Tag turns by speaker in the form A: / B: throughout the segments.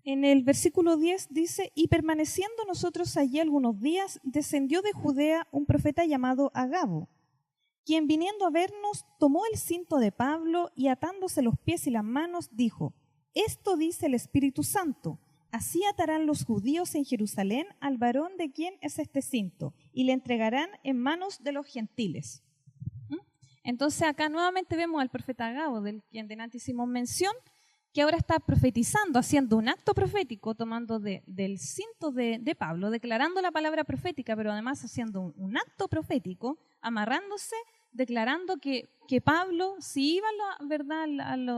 A: En el versículo 10 dice, y permaneciendo nosotros allí algunos días, descendió de Judea un profeta llamado Agabo, quien viniendo a vernos tomó el cinto de Pablo y atándose los pies y las manos dijo, esto dice el Espíritu Santo, así atarán los judíos en Jerusalén al varón de quien es este cinto y le entregarán en manos de los gentiles. Entonces acá nuevamente vemos al profeta Agabo, del quien delante hicimos mención, que ahora está profetizando, haciendo un acto profético, tomando del cinto de Pablo, declarando la palabra profética, pero además haciendo un acto profético, amarrándose, declarando que Pablo, si iba ¿verdad?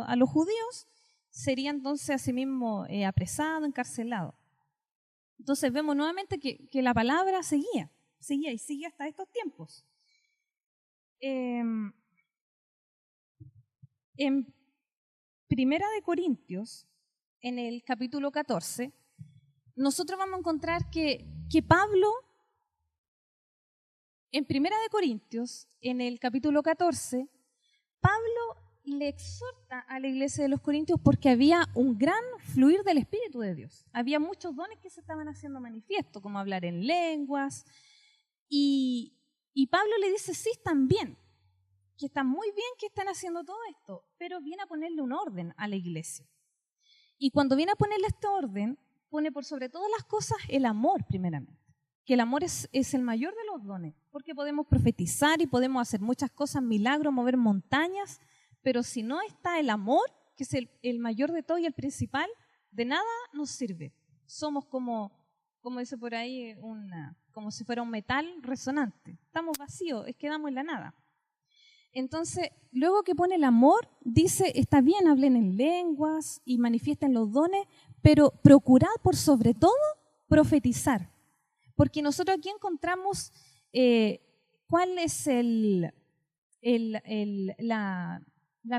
A: a los judíos, sería entonces asimismo apresado, encarcelado. Entonces vemos nuevamente que la palabra seguía y sigue hasta estos tiempos. En Primera de Corintios, en el capítulo 14, nosotros vamos a encontrar que Pablo, en Primera de Corintios, en el capítulo 14, Pablo le exhorta a la iglesia de los Corintios porque había un gran fluir del Espíritu de Dios. Había muchos dones que se estaban haciendo manifiesto, como hablar en lenguas. Y Pablo le dice, sí, están bien, que está muy bien que están haciendo todo esto, pero viene a ponerle un orden a la iglesia. Y cuando viene a ponerle este orden, pone por sobre todas las cosas el amor primeramente. Que el amor es el mayor de los dones, porque podemos profetizar y podemos hacer muchas cosas, milagros, mover montañas, pero si no está el amor, que es el mayor de todo y el principal, de nada nos sirve. Somos como dice por ahí, como si fuera un metal resonante. Estamos vacíos, quedamos en la nada. Entonces, luego que pone el amor, dice, está bien, hablen en lenguas y manifiesten los dones, pero procurad por sobre todo profetizar. Porque nosotros aquí encontramos cuál es la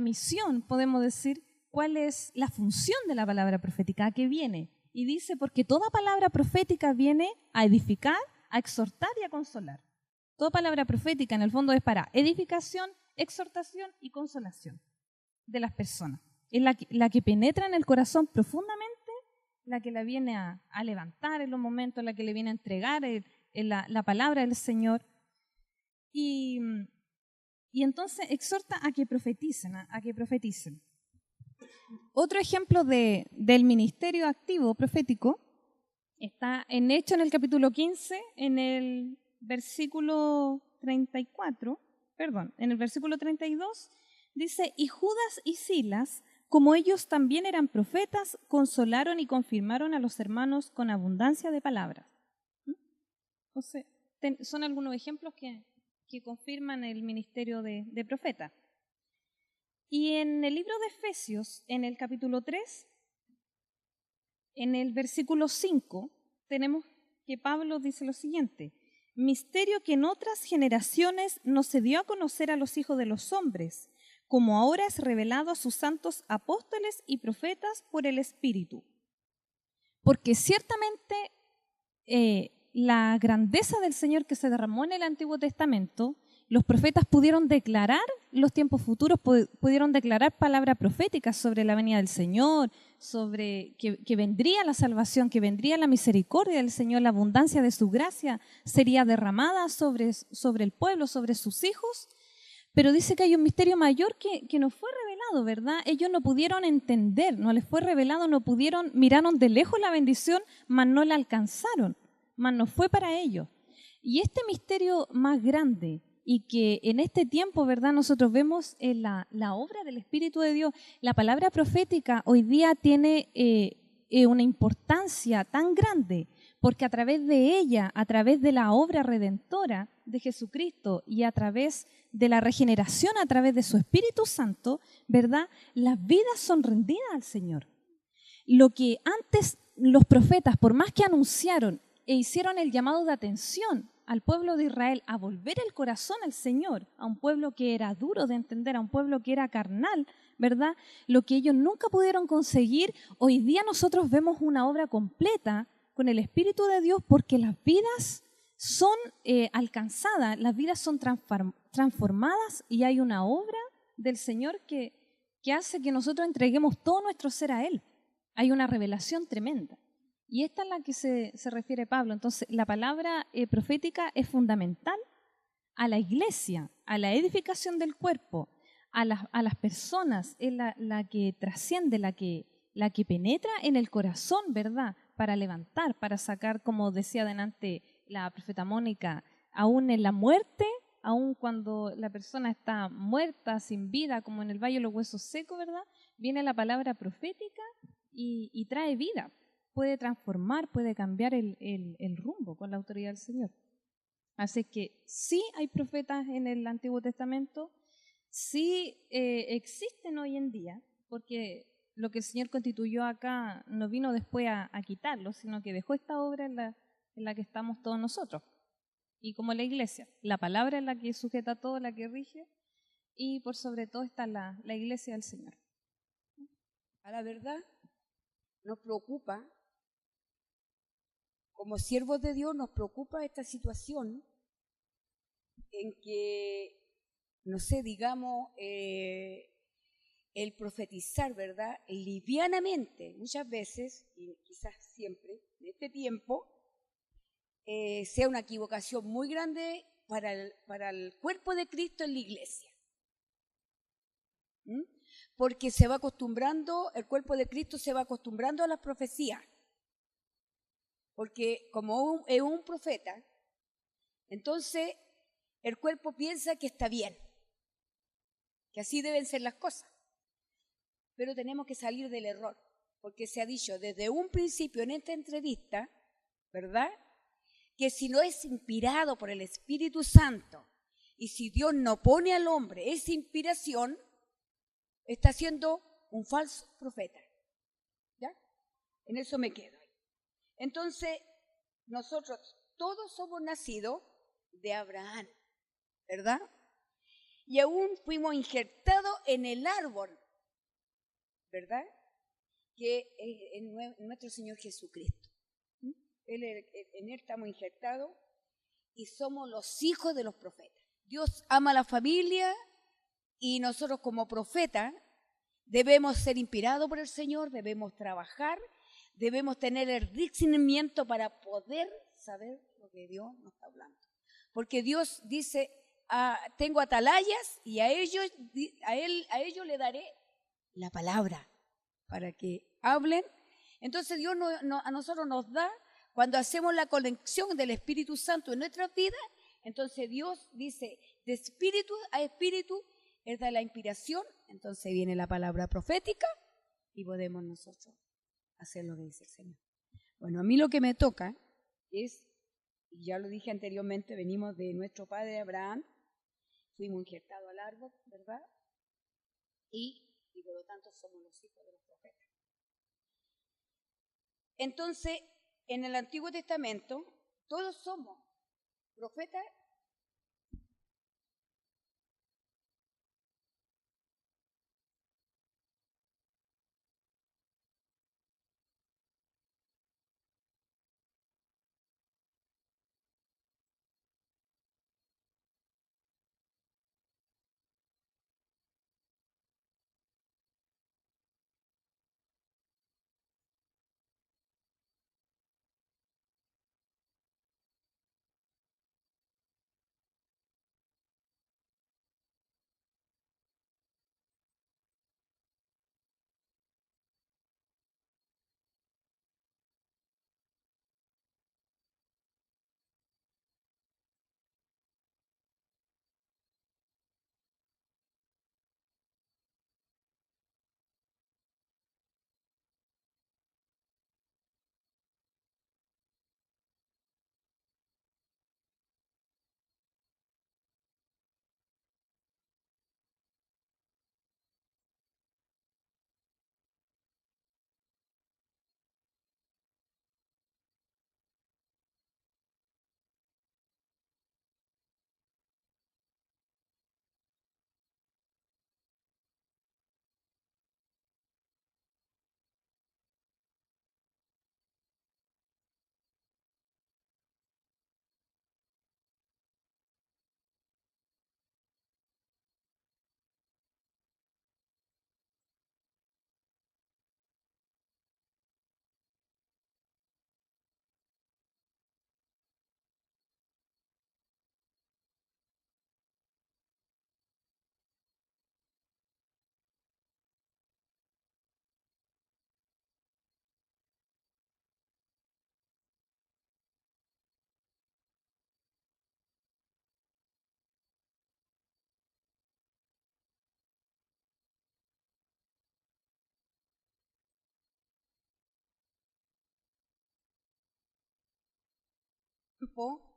A: misión, podemos decir, cuál es la función de la palabra profética, ¿a qué viene? Y dice, porque toda palabra profética viene a edificar, a exhortar y a consolar. Toda palabra profética en el fondo es para edificación, exhortación y consolación de las personas. Es la que penetra en el corazón profundamente, la que la viene a levantar en los momentos, la que le viene a entregar la palabra del Señor. Y entonces exhorta a que profeticen, a que profeticen. Otro ejemplo del ministerio activo profético está en Hechos en el capítulo 15, en el versículo 32, dice, y Judas y Silas, como ellos también eran profetas, consolaron y confirmaron a los hermanos con abundancia de palabras. Entonces, son algunos ejemplos que confirman el ministerio de profeta. Y en el libro de Efesios, en el capítulo 3, en el versículo 5, tenemos que Pablo dice lo siguiente, misterio que en otras generaciones no se dio a conocer a los hijos de los hombres, como ahora es revelado a sus santos apóstoles y profetas por el Espíritu. Porque ciertamente la grandeza del Señor que se derramó en el Antiguo Testamento, los profetas pudieron declarar los tiempos futuros, pudieron declarar palabras proféticas sobre la venida del Señor, sobre que vendría la salvación, que vendría la misericordia del Señor, la abundancia de su gracia sería derramada sobre el pueblo, sobre sus hijos. Pero dice que hay un misterio mayor que no fue revelado, ¿verdad? Ellos no pudieron entender, no les fue revelado, miraron de lejos la bendición, mas no la alcanzaron, mas no fue para ellos. Y este misterio más grande, y que en este tiempo, ¿verdad?, nosotros vemos en la obra del Espíritu de Dios, la palabra profética hoy día tiene una importancia tan grande, porque a través de ella, a través de la obra redentora de Jesucristo y a través de la regeneración, a través de su Espíritu Santo, ¿verdad?, las vidas son rendidas al Señor. Lo que antes los profetas, por más que anunciaron e hicieron el llamado de atención al pueblo de Israel a volver el corazón al Señor, a un pueblo que era duro de entender, a un pueblo que era carnal, ¿verdad? Lo que ellos nunca pudieron conseguir, hoy día nosotros vemos una obra completa con el Espíritu de Dios porque las vidas son alcanzadas, las vidas son transformadas y hay una obra del Señor que hace que nosotros entreguemos todo nuestro ser a Él Hay una revelación tremenda. Y esta es la que se refiere Pablo. Entonces, la palabra profética es fundamental a la iglesia, a la edificación del cuerpo, a las personas, es la que trasciende, la que penetra en el corazón, ¿verdad? Para levantar, para sacar, como decía delante la profeta Mónica, aún en la muerte, aún cuando la persona está muerta, sin vida, como en el valle de los huesos secos, ¿verdad? Viene la palabra profética y trae vida, puede transformar, puede cambiar el rumbo con la autoridad del Señor. Así que sí hay profetas en el Antiguo Testamento, sí existen hoy en día, porque lo que el Señor constituyó acá no vino después a quitarlo, sino que dejó esta obra en la que estamos todos nosotros. Y como la iglesia, la palabra es la que sujeta todo, la que rige, y por sobre todo está la iglesia del Señor.
B: A la verdad, nos preocupa, como siervos de Dios, nos preocupa esta situación en que, no sé, digamos, el profetizar, ¿verdad? Livianamente, muchas veces, y quizás siempre, en este tiempo, sea una equivocación muy grande para el cuerpo de Cristo en la iglesia. ¿Mm? Porque se va acostumbrando, el cuerpo de Cristo se va acostumbrando a las profecías. Porque como es un profeta, entonces el cuerpo piensa que está bien, que así deben ser las cosas. Pero tenemos que salir del error, porque se ha dicho desde un principio en esta entrevista, ¿verdad? Que si no es inspirado por el Espíritu Santo y si Dios no pone al hombre esa inspiración, está siendo un falso profeta. ¿Ya? En eso me quedo. Entonces, nosotros todos somos nacidos de Abraham, ¿verdad? Y aún fuimos injertados en el árbol, ¿verdad? Que es nuestro Señor Jesucristo. En Él estamos injertados y somos los hijos de los profetas. Dios ama a la familia y nosotros como profetas debemos ser inspirados por el Señor, debemos trabajar, debemos tener el discernimiento para poder saber lo que Dios nos está hablando. Porque Dios dice, tengo atalayas y a ellos le daré la palabra para que hablen. Entonces Dios a nosotros nos da, cuando hacemos la conexión del Espíritu Santo en nuestras vidas, entonces Dios dice, de espíritu a espíritu, Él da la inspiración, entonces viene la palabra profética y podemos nosotros hacer lo que dice el Señor. Bueno, a mí lo que me toca es, ya lo dije anteriormente, venimos de nuestro padre Abraham, fuimos injertados al árbol, ¿verdad? Y por lo tanto somos los hijos de los profetas. Entonces, en el Antiguo Testamento, todos somos profetas.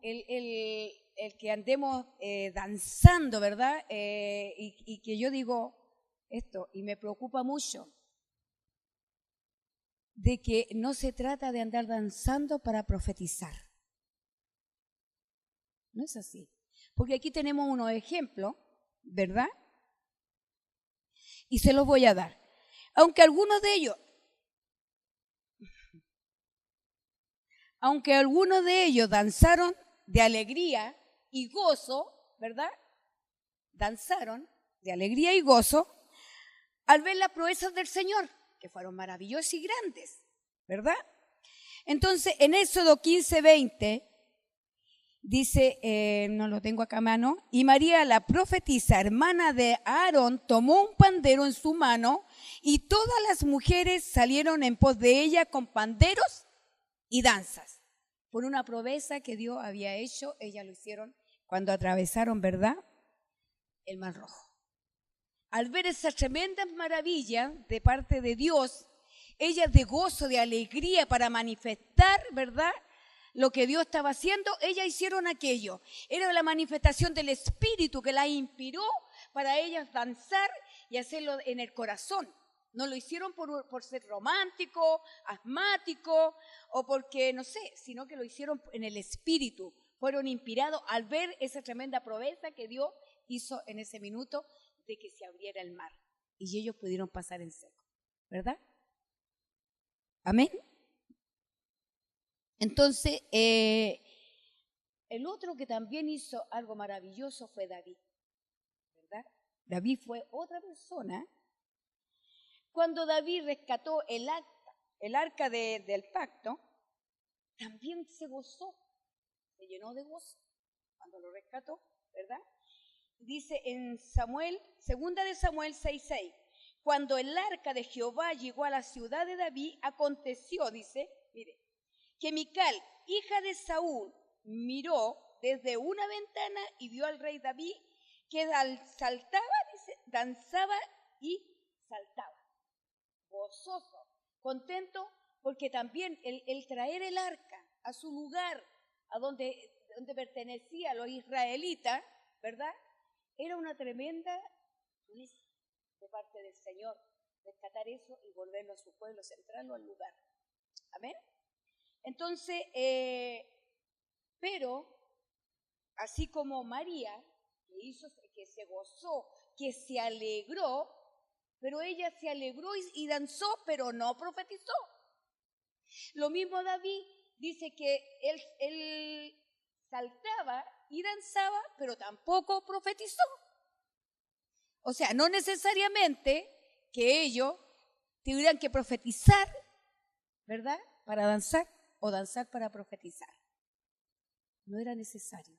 B: el que andemos danzando, ¿verdad? Y que yo digo esto, y me preocupa mucho, de que no se trata de andar danzando para profetizar. No es así. Porque aquí tenemos unos ejemplos, ¿verdad? Y se los voy a dar. Aunque algunos de ellos danzaron de alegría y gozo, ¿verdad? Danzaron de alegría y gozo al ver las proezas del Señor, que fueron maravillosas y grandes, ¿verdad? Entonces, en Éxodo 15:20, dice, no lo tengo acá a mano, y María, la profetisa, hermana de Aarón, tomó un pandero en su mano y todas las mujeres salieron en pos de ella con panderos y danzas. Por una proeza que Dios había hecho, ellas lo hicieron cuando atravesaron, ¿verdad?, el Mar Rojo. Al ver esas tremendas maravillas de parte de Dios, ellas de gozo, de alegría para manifestar, ¿verdad?, lo que Dios estaba haciendo, ellas hicieron aquello. Era la manifestación del Espíritu que las inspiró para ellas danzar y hacerlo en el corazón. No lo hicieron por ser romántico, asmático o porque, no sé, sino que lo hicieron en el Espíritu. Fueron inspirados al ver esa tremenda proeza que Dios hizo en ese minuto de que se abriera el mar y ellos pudieron pasar en seco, ¿verdad? Amén. Entonces, el otro que también hizo algo maravilloso fue David, ¿verdad? David fue otra persona. Cuando David rescató el arca del pacto, también se gozó, se llenó de gozo cuando lo rescató, ¿verdad? Dice en segunda de Samuel 6:6, cuando el arca de Jehová llegó a la ciudad de David, aconteció, dice, mire, que Mical, hija de Saúl, miró desde una ventana y vio al rey David que saltaba, dice, danzaba y saltaba, gozoso, contento, porque también el traer el arca a su lugar, a donde pertenecía a los israelitas, ¿verdad?, era una tremenda promesa de parte del Señor, rescatar eso y volverlo a su pueblo, centrarlo al lugar. Amén. Entonces, pero así como María, que se gozó, que se alegró, pero ella se alegró y danzó, pero no profetizó. Lo mismo David dice que él saltaba y danzaba, pero tampoco profetizó. O sea, no necesariamente que ellos tuvieran que profetizar, ¿verdad?, para danzar o danzar para profetizar. No era necesario.